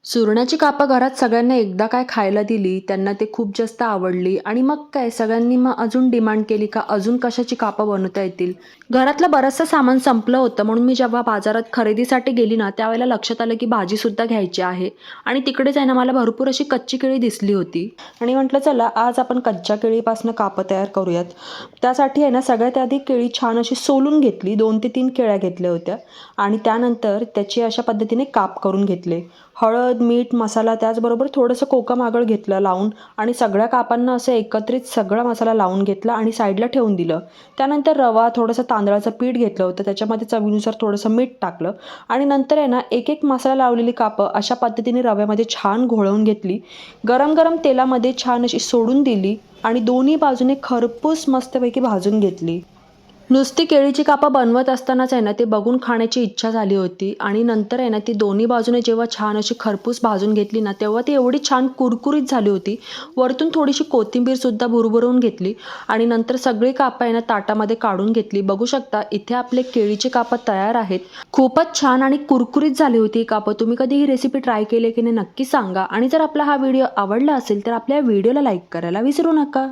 सुरणाची कापं घरात सगळ्यांना एकदा काय खायला दिली, त्यांना ते खूप जास्त आवडली आणि मग काय सगळ्यांनी मग अजून डिमांड केली का अजून कशाची कापं बनवता येतील. घरातलं बरचसं सामान संपलं होतं म्हणून मी जेव्हा बाजारात खरेदीसाठी गेली ना, त्यावेळेला लक्षात आलं की भाजीसुद्धा घ्यायची आहे आणि तिकडेच आहे ना मला भरपूर अशी कच्ची केळी दिसली होती आणि म्हटलं चला आज आपण कच्च्या केळीपासून कापं तयार करूयात. त्यासाठी आहे ना सगळ्यात आधी केळी छान अशी सोलून घेतली, 2 ते 3 केळ्या घेतल्या होत्या आणि त्यानंतर त्याचे अशा पद्धतीने काप करून घेतले. हळद, मीठ, मसाला त्याचबरोबर थोडंसं कोकम आगळ घेतलं लावून आणि सगळ्या कापांना असं एकत्रित सगळा मसाला लावून घेतला आणि साईडला ठेवून दिलं. त्यानंतर रवा, थोडंसं तांदळाचं पीठ घेतलं होतं, त्याच्यामध्ये चवीनुसार थोडंसं मीठ टाकलं आणि नंतर आहे ना एक मसाला लावलेली कापं अशा पद्धतीने रव्यामध्ये छान घोळवून घेतली. गरम गरम तेलामध्ये छान अशी सोडून दिली आणि दोन्ही बाजूने खरपूस मस्तपैकी भाजून घेतली. नुसती केळीची कापं बनवत असतानाच आहे ना ते बघून खाण्याची इच्छा झाली होती आणि नंतर आहे ना ती दोन्ही बाजूने जेव्हा छान अशी खरपूस भाजून घेतली ना तेव्हा ती एवढी छान कुरकुरीत झाली होती. वरतून थोडीशी कोथिंबीरसुद्धा भुरभुरवून घेतली आणि नंतर सगळी कापं आहे ना ताटामध्ये काढून घेतली. बघू शकता इथे आपले केळीची कापं तयार आहेत. खूपच छान आणि कुरकुरीत झाली होती ही कापं. तुम्ही कधी ही रेसिपी ट्राय केली की नाही नक्की सांगा आणि जर आपला हा व्हिडिओ आवडला असेल तर आपल्या व्हिडिओला लाईक करायला विसरू नका.